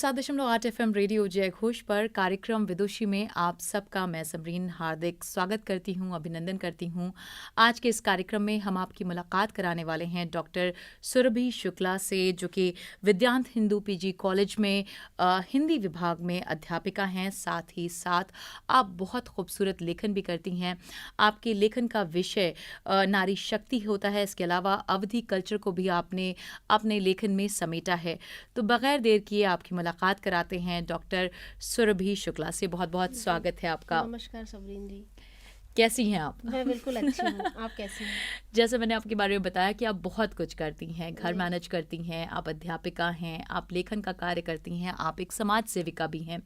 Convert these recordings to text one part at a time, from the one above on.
107.8 FM radio जय घोष पर कार्यक्रम विदुषी में आप सबका मैं समरीन हार्दिक स्वागत करती हूं, अभिनंदन करती हूं। आज के इस कार्यक्रम में हम आपकी मुलाकात कराने वाले हैं डॉक्टर सुरभि शुक्ला से, जो कि विद्यांत हिंदू पीजी कॉलेज में हिंदी विभाग में अध्यापिका हैं। साथ ही साथ आप बहुत खूबसूरत लेखन भी करती हैं। आपके लेखन का विषय नारी शक्ति होता है। इसके अलावा अवधी कल्चर को भी आपने अपने लेखन में समेटा है। तो बगैर देर किए आपकी मुलाकात कराते हैं डॉक्टर सुरभि शुक्ला से। बहुत बहुत स्वागत है आपका। नमस्कार सबरीन जी, कैसी हैं आप? मैं बिल्कुल अच्छी हूँ। आप कैसी हैं? जैसे मैंने आपके बारे में बताया कि आप बहुत कुछ करती हैं, घर मैनेज करती हैं, आप अध्यापिका हैं, आप लेखन का कार्य करती हैं, आप एक समाज सेविका भी हैं।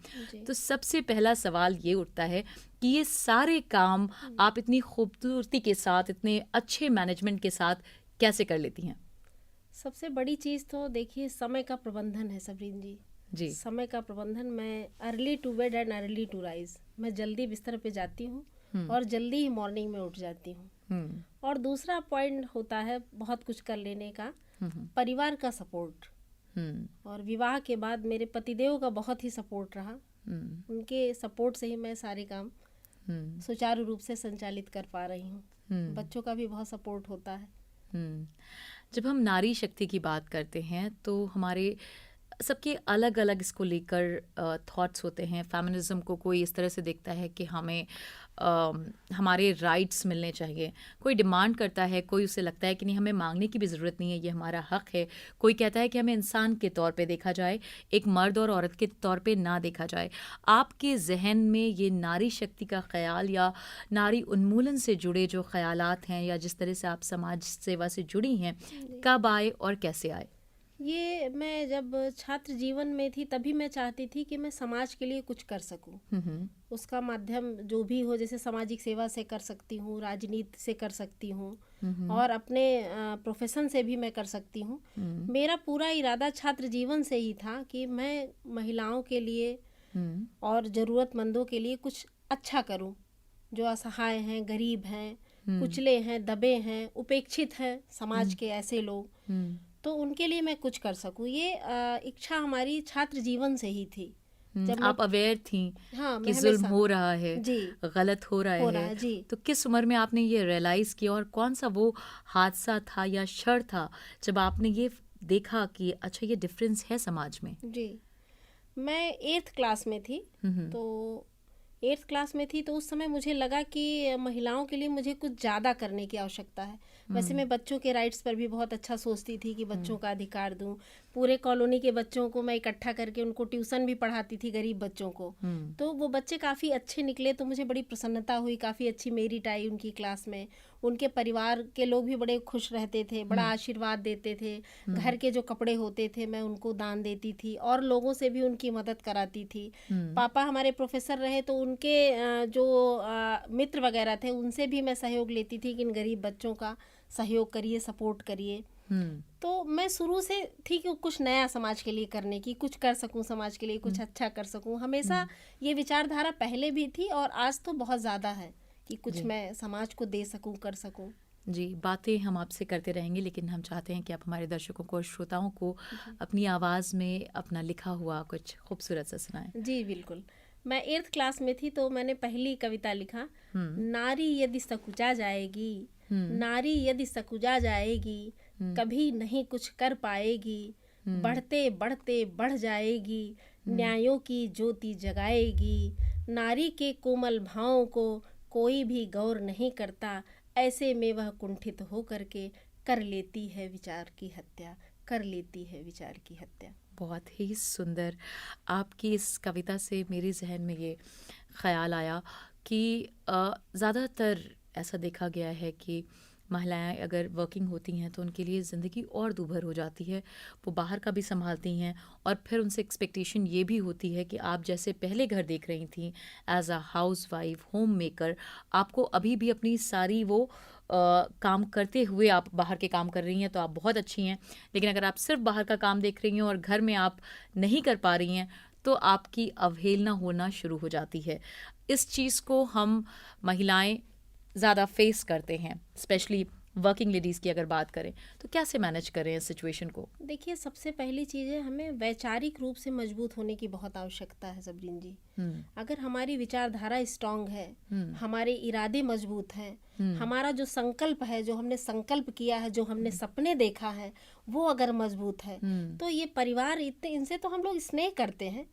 तो सबसे पहला सवाल ये उठता है कि ये सारे काम आप इतनी खूबसूरती के साथ, इतने अच्छे मैनेजमेंट के साथ कैसे कर लेती हैं? सबसे बड़ी चीज़ तो देखिए समय का प्रबंधन है सबरीन जी। जी। समय का प्रबंधन। मैं early to bed and early to rise, मैं जल्दी बिस्तर पे जाती हूँ और जल्दी ही मॉर्निंग में उठ जाती हूँ। और दूसरा पॉइंट होता है बहुत कुछ कर लेने का, परिवार का सपोर्ट। और विवाह के बाद मेरे पतिदेव का बहुत ही सपोर्ट रहा। उनके सपोर्ट से ही मैं सारे काम सुचारू रूप से संचालित कर पा रही हूँ। बच्चों का भी बहुत सपोर्ट होता है। जब हम नारी शक्ति की बात करते हैं तो हमारे सबके अलग अलग इसको लेकर थॉट्स होते हैं। फेमिनिज्म को कोई इस तरह से देखता है कि हमें हमारे राइट्स मिलने चाहिए। कोई डिमांड करता है, कोई उसे लगता है कि नहीं, हमें मांगने की भी ज़रूरत नहीं है, ये हमारा हक है। कोई कहता है कि हमें इंसान के तौर पे देखा जाए, एक मर्द और औरत के तौर पे ना देखा जाए। आपके जहन में ये नारी शक्ति का ख्याल या नारी उन्मूलन से जुड़े जो ख्यालात हैं या जिस तरह से आप समाज सेवा से जुड़ी हैं, कब आए और कैसे आए? ये मैं जब छात्र जीवन में थी तभी मैं चाहती थी कि मैं समाज के लिए कुछ कर सकूं। उसका माध्यम जो भी हो, जैसे सामाजिक सेवा से कर सकती हूँ, राजनीति से कर सकती हूँ और अपने प्रोफेशन से भी मैं कर सकती हूँ। मेरा पूरा इरादा छात्र जीवन से ही था कि मैं महिलाओं के लिए और ज़रूरतमंदों के लिए कुछ अच्छा करूँ। जो असहाय हैं, गरीब हैं, कुचले हैं, दबे हैं, उपेक्षित हैं समाज के ऐसे लोग, तो उनके लिए मैं कुछ कर सकूं। ये इच्छा हमारी छात्र जीवन से ही थी। जब आप अवेयर थी कि जुल्म हो रहा है, गलत हो रहा है, जी। तो किस उम्र में आपने ये रियलाइज किया और कौन सा वो हादसा था या क्षण था जब आपने ये देखा कि अच्छा ये डिफरेंस है समाज में? जी, मैं 8th क्लास में थी। तो 8th क्लास में थी तो उस समय मुझे लगा कि महिलाओं के लिए मुझे कुछ ज़्यादा करने की आवश्यकता है। वैसे मैं बच्चों के राइट्स पर भी बहुत अच्छा सोचती थी कि बच्चों का अधिकार दूं। पूरे कॉलोनी के बच्चों को मैं इकट्ठा करके उनको ट्यूशन भी पढ़ाती थी, गरीब बच्चों को। तो वो बच्चे काफ़ी अच्छे निकले, तो मुझे बड़ी प्रसन्नता हुई। काफ़ी अच्छी मेरिट आई उनकी क्लास में। उनके परिवार के लोग भी बड़े खुश रहते थे, बड़ा आशीर्वाद देते थे। घर के जो कपड़े होते थे मैं उनको दान देती थी और लोगों से भी उनकी मदद कराती थी। पापा हमारे प्रोफेसर रहे तो उनके जो मित्र वगैरह थे उनसे भी मैं सहयोग लेती थी कि इन गरीब बच्चों का सहयोग करिए, सपोर्ट करिए। तो मैं शुरू से थी कि कुछ नया समाज के लिए करने की, कुछ कर सकूं समाज के लिए, कुछ अच्छा कर सकूं। हमेशा ये विचारधारा पहले भी थी और आज तो बहुत ज़्यादा है कि कुछ मैं समाज को दे सकूं, कर सकूं। जी, बातें हम आपसे करते रहेंगे, लेकिन हम चाहते हैं कि आप हमारे दर्शकों को और श्रोताओं को अपनी आवाज़ में अपना लिखा हुआ कुछ खूबसूरत सा सुनाएं। जी बिल्कुल। मैं 8th क्लास में थी तो मैंने पहली कविता लिखा, नारी यदि सकुचा जाएगी, नारी यदि सकुचा जाएगी, कभी नहीं कुछ कर पाएगी, बढ़ते बढ़ते बढ़ जाएगी, न्यायों की ज्योति जगाएगी, नारी के कोमल भावों को कोई भी गौर नहीं करता, ऐसे में वह कुंठित हो करके कर लेती है विचार की हत्या, कर लेती है विचार की हत्या। बहुत ही सुंदर। आपकी इस कविता से मेरे जहन में ये ख्याल आया कि ज़्यादातर ऐसा देखा गया है कि महिलाएं अगर वर्किंग होती हैं तो उनके लिए ज़िंदगी और दूभर हो जाती है। वो बाहर का भी संभालती हैं और फिर उनसे एक्सपेक्टेशन ये भी होती है कि आप जैसे पहले घर देख रही थी as a housewife, homemaker, आपको अभी भी अपनी सारी वो काम करते हुए आप बाहर के काम कर रही हैं तो आप बहुत अच्छी हैं। लेकिन अगर आप सिर्फ बाहर का काम देख रही हैं और घर में आप नहीं कर पा रही हैं तो आपकी अवहेलना होना शुरू हो जाती है। इस चीज़ को हम महिलाएं ज़्यादा फेस करते हैं, स्पेशली वर्किंग लेडीज़ की अगर बात करें, तो कैसे मैनेज करें इस सिचुएशन को? देखिए, सबसे पहली चीज़ है, हमें वैचारिक रूप से मजबूत होने की बहुत आवश्यकता है सबरीन जी। अगर हमारी विचारधारा स्ट्रांग है, हमारे इरादे मजबूत हैं, हमारा जो संकल्प है, जो हमने संकल्प किया है, जो हमने सपने देखा है, वो अगर मजबूत है, तो ये परिवार, इतने इनसे तो हम लोग स्नेह करते हैं।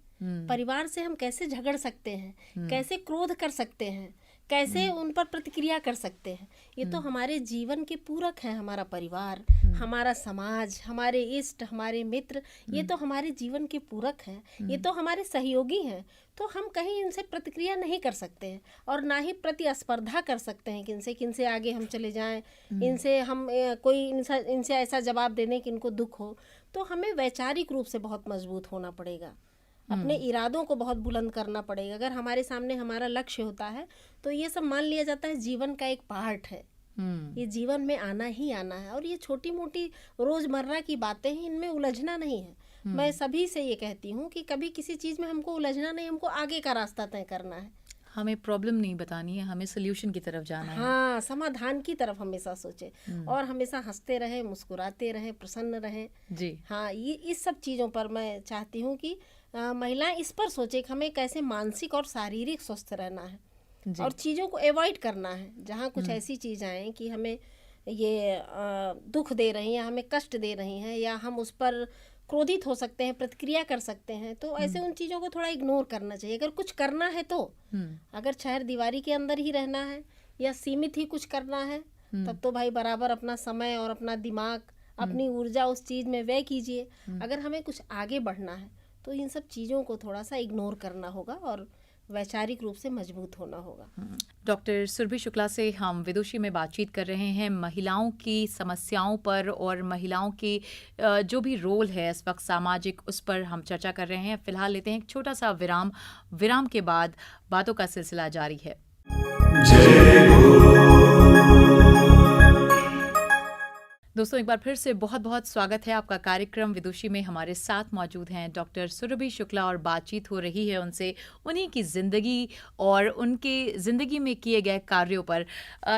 परिवार से हम कैसे झगड़ सकते हैं, कैसे क्रोध कर सकते हैं, कैसे उन पर प्रतिक्रिया कर सकते हैं? ये तो हमारे जीवन के पूरक है। हमारा परिवार, हमारा समाज, हमारे इष्ट, हमारे मित्र, ये तो हमारे जीवन के पूरक हैं, ये तो हमारे सहयोगी हैं। तो हम कहीं इनसे प्रतिक्रिया नहीं कर सकते हैं और ना ही प्रतिस्पर्धा कर सकते हैं कि किनसे आगे हम चले जाएं, इनसे हम कोई इनसे ऐसा जवाब देने कि इनको दुख हो। तो हमें वैचारिक रूप से बहुत मजबूत होना पड़ेगा, अपने इरादों को बहुत बुलंद करना पड़ेगा। अगर हमारे सामने हमारा लक्ष्य होता है तो ये सब मान लिया जाता है जीवन का एक पार्ट है, ये जीवन में आना ही आना है। और ये छोटी मोटी रोजमर्रा की बातें हैं, इनमें उलझना नहीं है। मैं सभी से ये कहती हूँ कि कभी किसी चीज़ में हमको उलझना नहीं, हमको आगे का रास्ता तय करना है। हमें प्रॉब्लम नहीं बतानी है, हमें सोल्यूशन की तरफ जाना है। हाँ, समाधान की तरफ हमेशा सोचे और हमेशा हंसते रहे, मुस्कुराते रहे, प्रसन्न रहे जी। हाँ, ये इस सब चीज़ों पर मैं चाहती हूँ कि महिलाएं इस पर सोचे कि हमें कैसे मानसिक और शारीरिक स्वस्थ रहना है और चीज़ों को अवॉइड करना है। जहाँ कुछ ऐसी चीज़ आए कि हमें ये दुख दे रही हैं, हमें कष्ट दे रही हैं, या हम उस पर क्रोधित हो सकते हैं, प्रतिक्रिया कर सकते हैं, तो ऐसे उन चीज़ों को थोड़ा इग्नोर करना चाहिए। अगर कुछ करना है तो, अगर चाहे दीवारी के अंदर ही रहना है या सीमित ही कुछ करना है, तब तो भाई बराबर अपना समय और अपना दिमाग, अपनी ऊर्जा उस चीज़ में व्यय कीजिए। अगर हमें कुछ आगे बढ़ना है तो इन सब चीज़ों को थोड़ा सा इग्नोर करना होगा और वैचारिक रूप से मजबूत होना होगा। डॉक्टर सुरभि शुक्ला से हम विदुषी में बातचीत कर रहे हैं महिलाओं की समस्याओं पर और महिलाओं की जो भी रोल है इस वक्त सामाजिक, उस पर हम चर्चा कर रहे हैं। फिलहाल लेते हैं एक छोटा सा विराम के बाद बातों का सिलसिला जारी है। दोस्तों, एक बार फिर से बहुत बहुत स्वागत है आपका कार्यक्रम विदुषी में। हमारे साथ मौजूद हैं डॉक्टर सुरभि शुक्ला और बातचीत हो रही है उनसे उन्हीं की ज़िंदगी और उनके ज़िंदगी में किए गए कार्यों पर।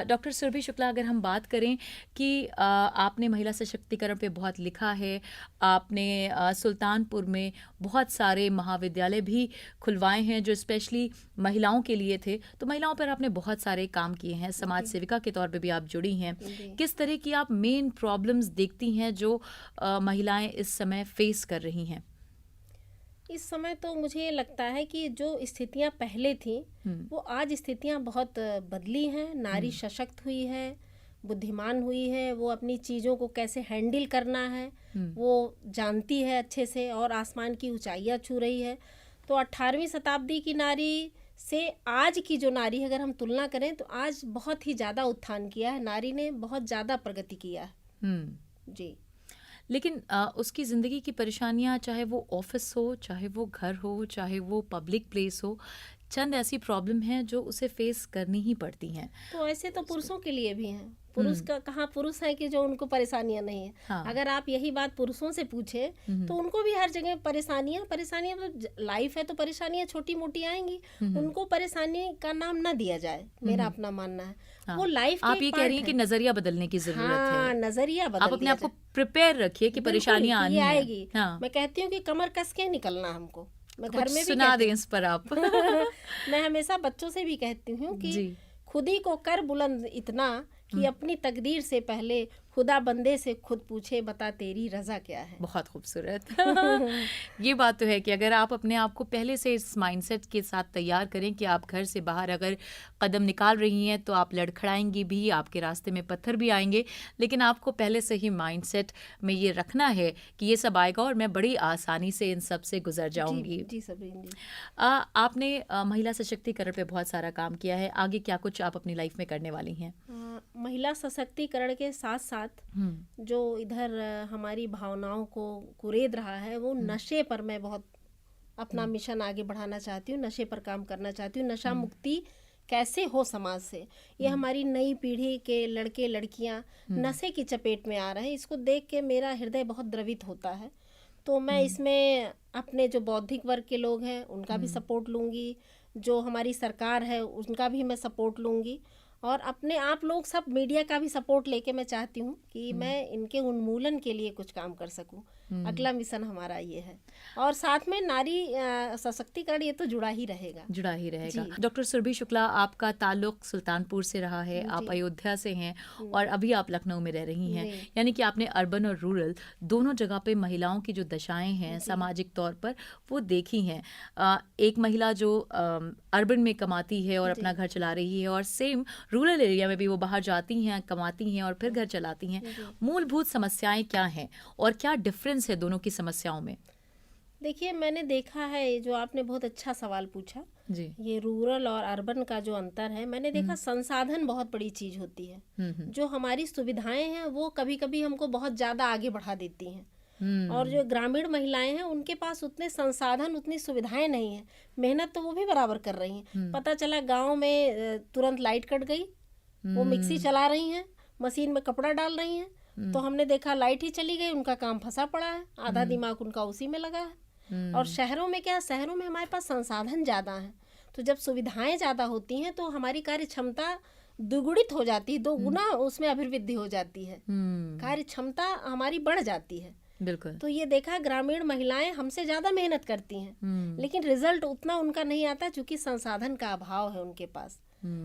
डॉक्टर सुरभि शुक्ला, अगर हम बात करें कि आपने महिला सशक्तिकरण पे बहुत लिखा है, आपने सुल्तानपुर में बहुत सारे महाविद्यालय भी खुलवाए हैं जो स्पेशली महिलाओं के लिए थे, तो महिलाओं पर आपने बहुत सारे काम किए हैं, समाज सेविका के तौर पे भी आप जुड़ी हैं। किस तरह की आप मेन प्रॉब्लम्स देखती हैं जो महिलाएं इस समय फेस कर रही हैं? इस समय तो मुझे ये लगता है कि जो स्थितियां पहले थी वो आज स्थितियां बहुत बदली हैं। नारी सशक्त हुई है, बुद्धिमान हुई है, वो अपनी चीज़ों को कैसे हैंडल करना है वो जानती है अच्छे से और आसमान की ऊंचाइयां छू रही है। तो 18वीं शताब्दी की नारी से आज की जो नारी है, अगर हम तुलना करें तो आज बहुत ही ज़्यादा उत्थान किया है, नारी ने बहुत ज़्यादा प्रगति किया है। जी। लेकिन उसकी ज़िंदगी की परेशानियां, चाहे वो ऑफिस हो, चाहे वो घर हो, चाहे वो पब्लिक प्लेस हो, चंद ऐसी प्रॉब्लम हैं जो उसे फेस करनी ही पड़ती हैं। तो ऐसे तो पुरुषों के लिए भी हैं। पुरुष का कहाँ पुरुष है कि जो उनको परेशानियां नहीं है। हाँ। अगर आप यही बात पुरुषों से पूछे तो उनको भी हर जगह परेशानियां मतलब लाइफ है तो परेशानियां छोटी मोटी आएंगी। उनको परेशानी का नाम ना दिया जाए, मेरा अपना मानना है। हाँ। वो लाइफ आप ये कह रही हैं कि नजरिया बदलने की जरूरत है। हाँ, नजरिया बदल आप अपने आप को प्रिपेयर रखिए कि परेशानियां आनी आएगी। हाँ। मैं कहती हूँ कि कमर कस के निकलना हमको। मैं घर में भी सुना दें इस पर आप। मैं हमेशा बच्चों से भी कहती हूँ कि खुद ही को कर बुलंद इतना कि अपनी तकदीर से पहले खुदा बंदे से खुद पूछे बता तेरी रजा क्या है। बहुत खूबसूरत। ये बात तो है कि अगर आप अपने आप को पहले से इस माइंडसेट के साथ तैयार करें कि आप घर से बाहर अगर कदम निकाल रही हैं तो आप लड़खड़ाएंगी भी, आपके रास्ते में पत्थर भी आएंगे, लेकिन आपको पहले से ही माइंडसेट में ये रखना है कि ये सब आएगा और मैं बड़ी आसानी से इन सब से गुजर जाऊंगी। जी सबरीन जी। आपने महिला सशक्तिकरण पे बहुत सारा काम किया है, आगे क्या कुछ आप अपनी लाइफ में करने वाली हैं? महिला सशक्तिकरण के साथ साथ जो इधर हमारी भावनाओं को कुरेद रहा है वो नशे पर मैं बहुत अपना मिशन आगे बढ़ाना चाहती हूँ। नशे पर काम करना चाहती हूँ। नशा मुक्ति कैसे हो समाज से, ये हमारी नई पीढ़ी के लड़के लड़कियाँ नशे की चपेट में आ रहे हैं, इसको देख के मेरा हृदय बहुत द्रवित होता है। तो मैं इसमें अपने जो बौद्धिक वर्ग के लोग हैं उनका भी सपोर्ट लूँगी, जो हमारी सरकार है उनका भी मैं सपोर्ट लूँगी और अपने आप लोग सब मीडिया का भी सपोर्ट लेके मैं चाहती हूँ कि मैं इनके उन्मूलन के लिए कुछ काम कर सकूँ। अगला मिशन हमारा ये है, और साथ में नारी सशक्तिकरण ये तो जुड़ा ही रहेगा। जी। डॉक्टर सुरभि शुक्ला, आपका ताल्लुक सुल्तानपुर से रहा है, आप अयोध्या से हैं और अभी आप लखनऊ में रह रही हैं, यानी कि आपने अर्बन और रूरल दोनों जगह पे महिलाओं की जो दशाएं हैं सामाजिक तौर पर वो देखी हैं। एक महिला जो अर्बन में कमाती है और अपना घर चला रही है, और सेम रूरल एरिया में भी वो बाहर जाती हैं, कमाती हैं और फिर घर चलाती हैं। मूलभूत समस्याएं क्या हैं और क्या डिफरेंस है दोनों की समस्याओं में? देखिए, मैंने देखा है, जो आपने बहुत अच्छा सवाल पूछा जी। ये रूरल और अर्बन का जो अंतर है, मैंने देखा संसाधन बहुत बड़ी चीज होती है। जो हमारी सुविधाएं हैं वो कभी कभी हमको बहुत ज्यादा आगे बढ़ा देती हैं, और जो ग्रामीण महिलाएं हैं उनके पास उतने संसाधन, उतनी सुविधाएं नहीं है। मेहनत तो वो भी बराबर कर रही हैं। पता चला गांव में तुरंत लाइट कट गई, वो मिक्सी चला रही हैं, मशीन में कपड़ा डाल रही हैं, तो हमने देखा लाइट ही चली गई, उनका काम फंसा पड़ा है, आधा दिमाग उनका उसी में लगा है। और शहरों में क्या, शहरों में हमारे पास संसाधन ज़्यादा हैं, तो जब सुविधाएं ज़्यादा होती हैं तो हमारी कार्य क्षमता दुगुणित हो जाती है, 2 गुना उसमें अभिवृद्धि हो जाती है, कार्य क्षमता हमारी बढ़ जाती है। बिल्कुल। तो ये देखा, ग्रामीण महिलाएं हमसे ज़्यादा मेहनत करती हैं, लेकिन रिजल्ट उतना उनका नहीं आता, क्योंकि संसाधन का अभाव है उनके पास।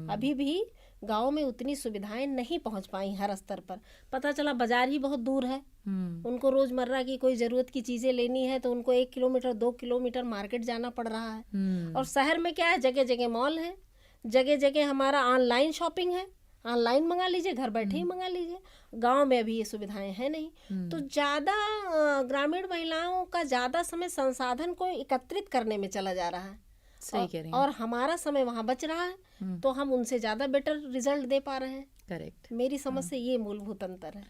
अभी भी गांव में उतनी सुविधाएं नहीं पहुंच पाई हर स्तर पर। पता चला बाजार ही बहुत दूर है, उनको रोजमर्रा की कोई जरूरत की चीजें लेनी है तो उनको 1 किलोमीटर 2 किलोमीटर मार्केट जाना पड़ रहा है। और शहर में क्या है, जगह जगह मॉल है, जगह जगह हमारा ऑनलाइन शॉपिंग है, ऑनलाइन मंगा लीजिए, घर बैठे ही मंगा लीजिए। गांव में अभी ये सुविधाएं हैं नहीं, तो ज्यादा ग्रामीण महिलाओं का ज्यादा समय संसाधन को एकत्रित करने में चला जा रहा है। सही कह रही हैं। और हमारा समय वहाँ बच रहा है, तो हम उनसे ज़्यादा बेटर रिजल्ट दे पा रहे हैं। करेक्ट। मेरी समझ से ये मूलभूत अंतर है।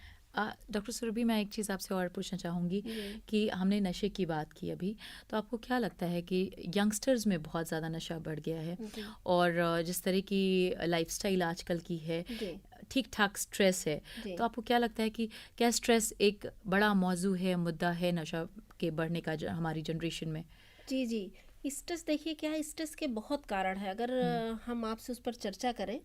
डॉक्टर सुरभि, मैं एक चीज़ आपसे और पूछना चाहूँगी कि हमने नशे की बात की अभी, तो आपको क्या लगता है कि यंगस्टर्स में बहुत ज़्यादा नशा बढ़ गया है, और जिस तरह की लाइफस्टाइल आजकल की है, ठीक ठाक स्ट्रेस है, तो आपको क्या लगता है कि क्या स्ट्रेस एक बड़ा मौजू है, मुद्दा है नशा के बढ़ने का हमारी जनरेशन में? जी, स्ट्रेस देखिए क्या है, स्ट्रेस के बहुत कारण है। अगर हम आपसे उस पर चर्चा करें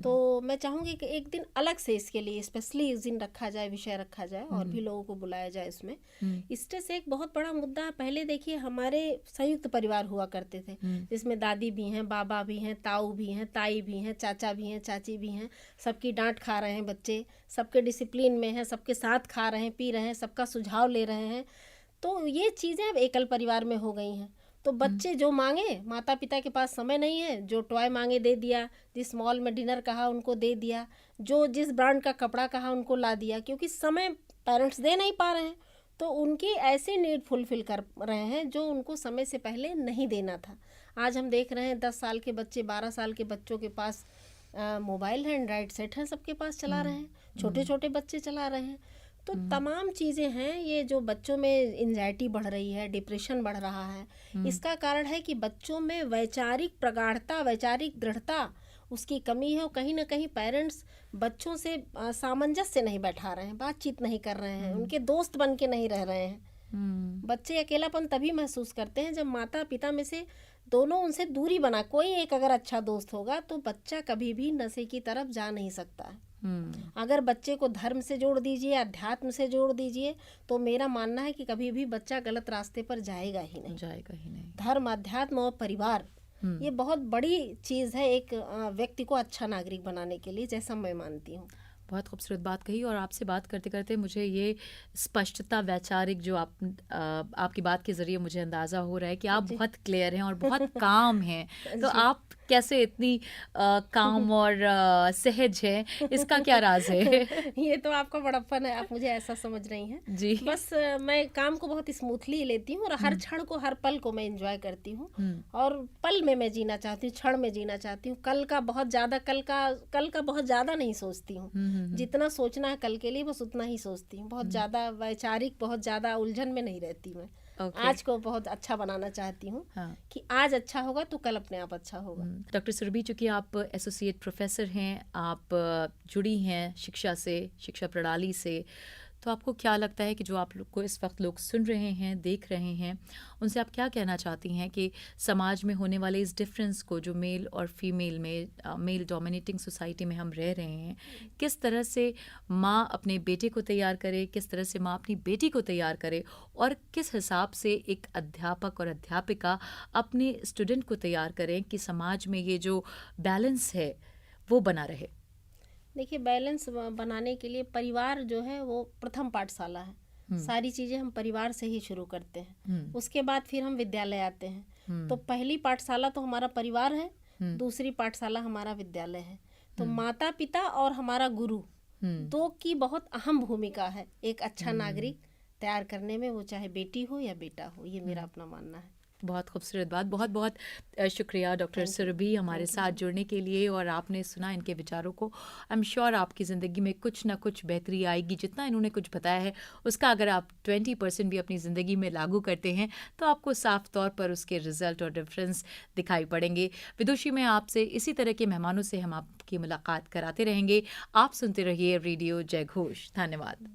तो मैं चाहूँगी कि एक दिन अलग से इसके लिए स्पेशली इस दिन रखा जाए, विषय रखा जाए, और भी लोगों को बुलाया जाए इसमें। स्ट्रेस एक बहुत बड़ा मुद्दा है। पहले देखिए, हमारे संयुक्त परिवार हुआ करते थे, जिसमें दादी भी हैं, बाबा भी हैं, ताऊ भी हैं, ताई भी हैं, चाचा भी हैं, चाची भी हैं, सबकी डांट खा रहे हैं बच्चे, सबके डिसिप्लिन में हैं, सबके साथ खा रहे हैं, पी रहे हैं, सबका सुझाव ले रहे हैं। तो ये चीज़ें अब एकल परिवार में हो गई हैं। तो बच्चे जो मांगे, माता पिता के पास समय नहीं है, जो टॉय मांगे दे दिया, जिस मॉल में डिनर कहा उनको दे दिया, जो जिस ब्रांड का कपड़ा कहा उनको ला दिया, क्योंकि समय पेरेंट्स दे नहीं पा रहे हैं, तो उनकी ऐसी नीड फुलफिल कर रहे हैं जो उनको समय से पहले नहीं देना था। आज हम देख रहे हैं 10 साल के बच्चे, 12 साल के बच्चों के पास मोबाइल है, एंड्रॉइड सेट है, सबके पास चला रहे हैं, छोटे छोटे बच्चे चला रहे हैं। तो तमाम चीज़ें हैं, ये जो बच्चों में एंजाइटी बढ़ रही है, डिप्रेशन बढ़ रहा है, इसका कारण है कि बच्चों में वैचारिक प्रगाढ़ता, वैचारिक दृढ़ता उसकी कमी है, और कहीं ना कहीं पेरेंट्स बच्चों से सामंजस्य नहीं बैठा रहे हैं, बातचीत नहीं कर रहे हैं, उनके दोस्त बन के नहीं रह रहे हैं। बच्चे अकेलापन तभी महसूस करते हैं जब माता पिता में से दोनों उनसे दूरी बना, कोई एक अगर अच्छा दोस्त होगा तो बच्चा कभी भी नशे की तरफ जा नहीं सकता है। अगर बच्चे को धर्म से जोड़ दीजिए, अध्यात्म से जोड़ दीजिए, तो मेरा मानना है कि कभी भी बच्चा गलत रास्ते पर जाएगा ही नहीं। धर्म, अध्यात्म और परिवार ये बहुत बड़ी चीज़ है एक व्यक्ति को अच्छा नागरिक बनाने के लिए, जैसा मैं मानती हूँ। बहुत खूबसूरत बात कही, और आपसे बात करते करते मुझे ये स्पष्टता, वैचारिक जो आपकी बात के ज़रिए मुझे अंदाज़ा हो रहा है कि आप बहुत क्लियर हैं और बहुत काम हैं। तो आप कैसे इतनी काम और सहज हैं, इसका क्या राज है? ये तो आपका बड़प्पन है, आप मुझे ऐसा समझ रही हैं जी। बस मैं काम को बहुत स्मूथली लेती हूँ, और हर क्षण को, हर पल को मैं एंजॉय करती हूँ, और पल में मैं जीना चाहती हूँ, क्षण में जीना चाहती हूँ। कल का बहुत ज़्यादा नहीं सोचती हूँ, जितना सोचना है कल के लिए बस उतना ही सोचती हूँ। बहुत ज़्यादा वैचारिक, बहुत ज़्यादा उलझन में नहीं रहती मैं। आज को बहुत अच्छा बनाना चाहती हूँ, कि आज अच्छा होगा तो कल अपने आप अच्छा होगा। डॉक्टर सुरभि, चूँकि आप एसोसिएट प्रोफेसर हैं, आप जुड़ी हैं शिक्षा से, शिक्षा प्रणाली से, तो आपको क्या लगता है कि जो आप लोग को इस वक्त लोग सुन रहे हैं, देख रहे हैं, उनसे आप क्या कहना चाहती हैं कि समाज में होने वाले इस डिफरेंस को, जो मेल और फीमेल में, मेल डोमिनेटिंग सोसाइटी में हम रह रहे हैं, किस तरह से माँ अपने बेटे को तैयार करे, किस तरह से माँ अपनी बेटी को तैयार करे, और किस हिसाब से एक अध्यापक और अध्यापिका अपने स्टूडेंट को तैयार करें कि समाज में ये जो बैलेंस है वो बना रहे? देखिए, बैलेंस बनाने के लिए परिवार जो है वो प्रथम पाठशाला है। सारी चीज़ें हम परिवार से ही शुरू करते हैं, उसके बाद फिर हम विद्यालय आते हैं। तो पहली पाठशाला तो हमारा परिवार है, दूसरी पाठशाला हमारा विद्यालय है। तो माता पिता और हमारा गुरु, दो की बहुत अहम भूमिका है एक अच्छा नागरिक तैयार करने में, वो चाहे बेटी हो या बेटा हो। ये मेरा अपना मानना है। बहुत खूबसूरत बात। बहुत बहुत शुक्रिया डॉक्टर सुरभि हमारे साथ जुड़ने के लिए, और आपने सुना इनके विचारों को। आई एम श्योर आपकी ज़िंदगी में कुछ ना कुछ बेहतरी आएगी। जितना इन्होंने कुछ बताया है उसका अगर आप 20% भी अपनी ज़िंदगी में लागू करते हैं तो आपको साफ तौर पर उसके रिजल्ट और डिफरेंस दिखाई पड़ेंगे। विदुषी में आपसे इसी तरह के मेहमानों से हम आपकी मुलाकात कराते रहेंगे। आप सुनते रहिए रेडियो जय घोष। धन्यवाद।